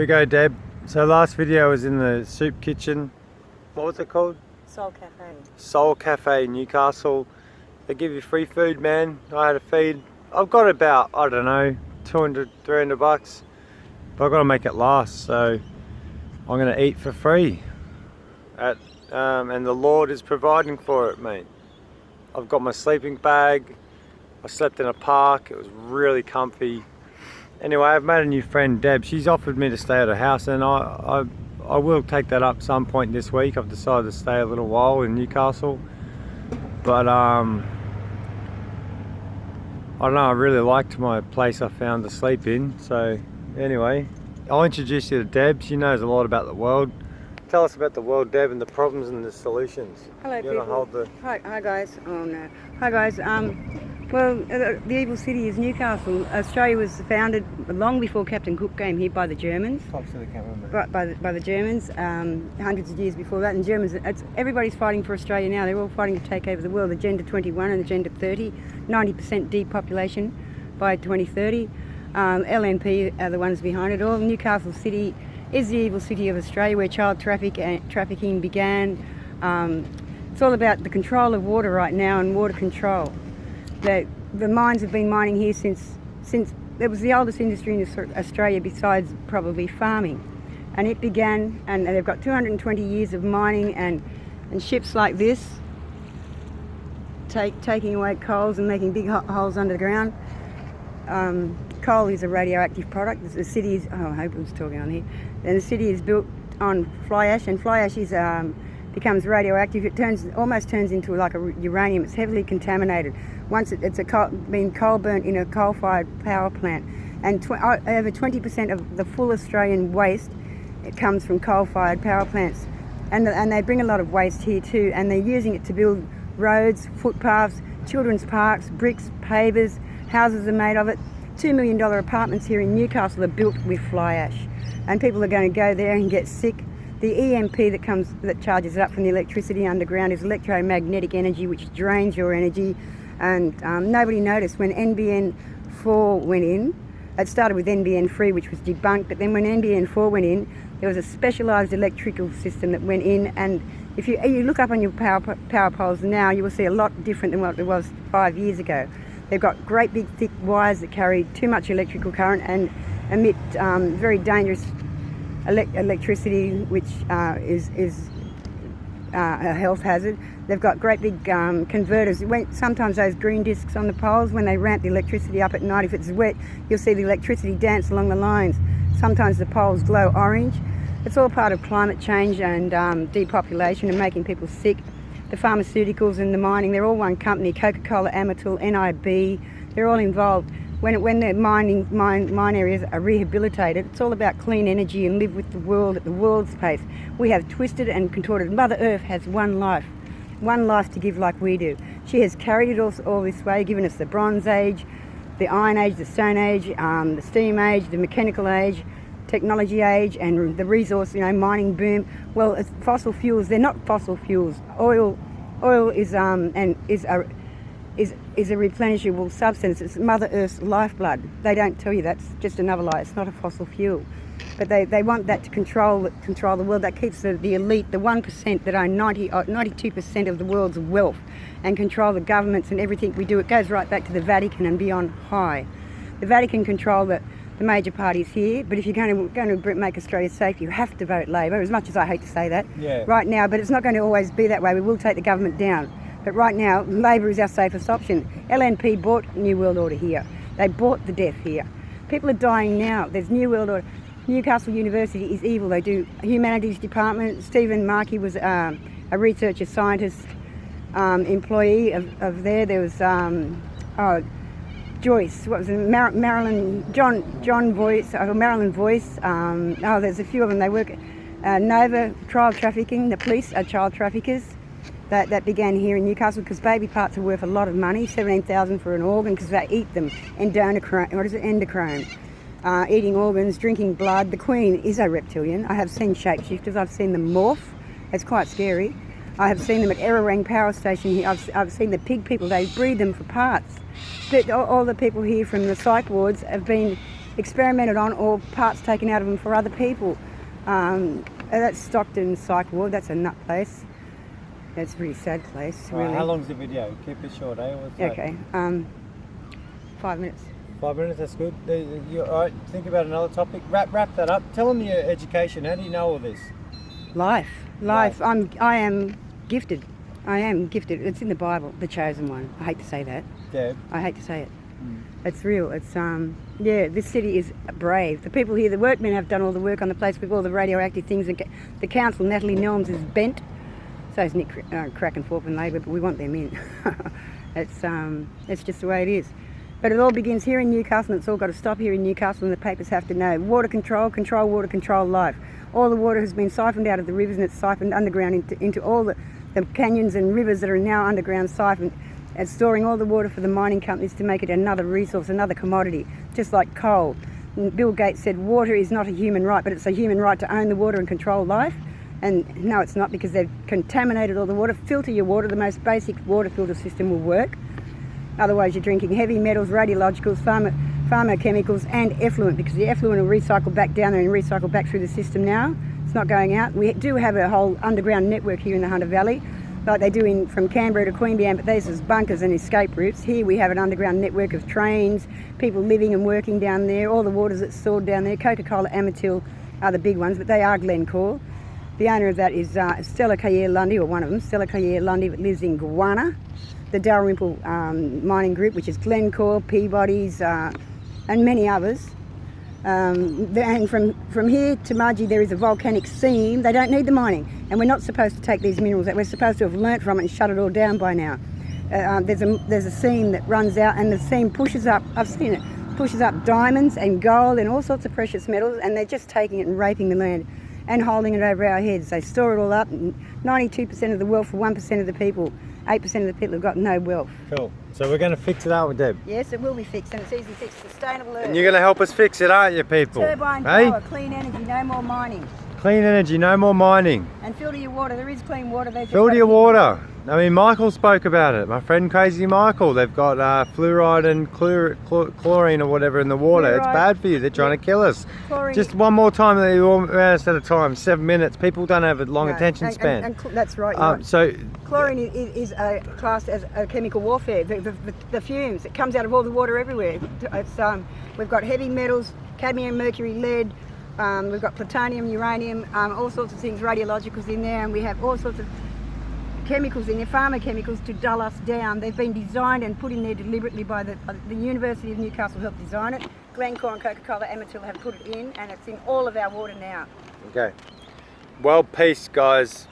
Here we go, Deb. So last video was in the soup kitchen. What was it called? Soul Cafe. Soul Cafe, Newcastle. They give you free food, man. I had a feed. I've got about, I don't know, 200, 300 bucks. But I've got to make it last, so I'm going to eat for free. And the Lord is providing for it, mate. I've got my sleeping bag. I slept in a park. It was really comfy. Anyway, I've made a new friend, Deb. She's offered me to stay at her house, and I will take that up some point this week. I've decided to stay a little while in Newcastle, but I don't know, I really liked my place I found to sleep in. So anyway, I'll introduce you to Deb. She knows a lot about the world. Tell us about the world, Deb, and the problems and the solutions. Hello, You people. wanna hold the... Hi guys. Oh no. Hi guys. Well, the evil city is Newcastle. Australia was founded long before Captain Cook came here by the Germans. Talk to the camera, mate. By the Germans, hundreds of years before that. And Germans, everybody's fighting for Australia now. They're all fighting to take over the world. Agenda 21 and Agenda 30, 90% depopulation by 2030. LNP are the ones behind it all. Newcastle City is the evil city of Australia, where child trafficking began. It's all about the control of water right now and water control. The mines have been mining here since it was the oldest industry in Australia besides probably farming, and it began, and they've got 220 years of mining and ships like this taking away coals and making big holes under the ground. Coal is a radioactive product. The city is, oh, I hope I was talking on here, and the city is built on fly ash, and fly ash is becomes radioactive. It almost turns into like a uranium. It's heavily contaminated. Once it's been coal burnt in a coal-fired power plant, and over 20% of the full Australian waste, it comes from coal-fired power plants, and they bring a lot of waste here too, and they're using it to build roads, footpaths, children's parks, bricks, pavers. Houses are made of it. $2 million apartments here in Newcastle are built with fly ash, and people are going to go there and get sick. The EMP that charges it up from the electricity underground is electromagnetic energy, which drains your energy. And nobody noticed when NBN 4 went in. It started with NBN 3, which was debunked, but then when NBN 4 went in, there was a specialised electrical system that went in, and if you look up on your power poles now, you will see a lot different than what it was 5 years ago. They've got great big thick wires that carry too much electrical current and emit very dangerous electricity, which is a health hazard. They've got great big converters. Sometimes those green discs on the poles, when they ramp the electricity up at night, if it's wet, you'll see the electricity dance along the lines. Sometimes the poles glow orange. It's all part of climate change and depopulation and making people sick. The pharmaceuticals and the mining, they're all one company. Coca-Cola, Amatil, NIB, they're all involved. When the mine areas are rehabilitated, it's all about clean energy and live with the world at the world's pace. We have twisted and contorted. Mother Earth has one life to give like we do. She has carried it all this way, given us the Bronze Age, the Iron Age, the Stone Age, the Steam Age, the Mechanical Age, Technology Age, and the resource, mining boom. Well, it's fossil fuels. They're not fossil fuels. Oil is a replenishable substance. It's Mother Earth's lifeblood. They don't tell you that's just another lie. It's not a fossil fuel. But they want that to control the world. That keeps the elite, the 1% that own 92% of the world's wealth and control the governments and everything we do. It goes right back to the Vatican and beyond high. The Vatican control the major parties here, but if you're going to make Australia safe, you have to vote Labor, as much as I hate to say that right now, but it's not going to always be that way. We will take the government down. But right now, Labor is our safest option. LNP bought New World Order here. They bought the death here. People are dying now. There's New World Order. Newcastle University is evil. They do humanities department. Stephen Markey was a researcher, scientist, employee of there. There was Joyce. What was it? Marilyn Voice. There's a few of them. They work at Nova Child Trafficking. The police are child traffickers. That began here in Newcastle because baby parts are worth a lot of money, $17,000 for an organ, because they eat them. Endochrome. Eating organs, drinking blood. The Queen is a reptilian. I have seen shapeshifters. I've seen them morph. It's quite scary. I have seen them at Errorang Power Station here. I've seen the pig people. They breed them for parts. But all the people here from the psych wards have been experimented on or parts taken out of them for other people. That's Stockton Psych Ward. That's a nut place. That's a really sad place. All right, really. how long's the video? Keep it short, eh? What's that? Okay. 5 minutes. 5 minutes, that's good. You, all right, think about another topic. Wrap that up. Tell them your education. How do you know all this? Life. I am gifted. I am gifted. It's in the Bible, the chosen one. I hate to say that. Deb? I hate to say it. It's real. It's yeah. This city is brave. The people here, the workmen, have done all the work on the place with all the radioactive things. And the council, Natalie Nelms, is bent. So is Nick Crackenthorpe and Labor, but we want them in. It's just the way it is. But it all begins here in Newcastle, and it's all got to stop here in Newcastle, and the papers have to know. Water control, control water, control life. All the water has been siphoned out of the rivers, and it's siphoned underground into all the canyons and rivers that are now underground, siphoned, and storing all the water for the mining companies to make it another resource, another commodity, just like coal. And Bill Gates said water is not a human right, but it's a human right to own the water and control life. And no, it's not, because they've contaminated all the water. Filter your water. The most basic water filter system will work. Otherwise, you're drinking heavy metals, radiologicals, pharmachemicals, and effluent, because the effluent will recycle back down there and recycle back through the system now. It's not going out. We do have a whole underground network here in the Hunter Valley, like they do from Canberra to Queanbeyan, but these are bunkers and escape routes. Here we have an underground network of trains, people living and working down there, all the waters that's stored down there. Coca-Cola, Amatil are the big ones, but they are Glencore. The owner of that is Stella Kayer-Lundy, or one of them, Stella Kayer-Lundy, that lives in Guana. The Dalrymple Mining Group, which is Glencore, Peabody's, and many others. And from here to Mudgee there is a volcanic seam. They don't need the mining, and we're not supposed to take these minerals. We're supposed to have learnt from it and shut it all down by now. There's a seam that runs out, and the seam pushes up, I've seen it, pushes up diamonds and gold and all sorts of precious metals, and they're just taking it and raping the land and holding it over our heads. They store it all up, and 92% of the wealth for 1% of the people. 8% of the people have got no wealth. Cool. So we're going to fix it out with Deb. Yes, it will be fixed, and it's easy to fix. Sustainable earth. And you're going to help us fix it, aren't you, people? Turbine Hey? power, clean energy, no more mining. Clean energy, no more mining. And filter your water. There is clean water. Filter your water. I mean, Michael spoke about it. My friend Crazy Michael. They've got fluoride and chlorine or whatever in the water. Fluoride. It's bad for you. They're trying to kill us. Chlorine. Just one more time. Instead of time, 7 minutes. People don't have a long attention span. And that's right. Right. So chlorine is classed as a chemical warfare. The fumes, it comes out of all the water everywhere. It's, we've got heavy metals, cadmium, mercury, lead. We've got plutonium, uranium, all sorts of things, radiologicals in there, and we have all sorts of chemicals in there, pharma chemicals, to dull us down. They've been designed and put in there deliberately by the University of Newcastle helped design it. Glencore and Coca-Cola, Amatil have put it in, and it's in all of our water now. okay. Well, peace, guys.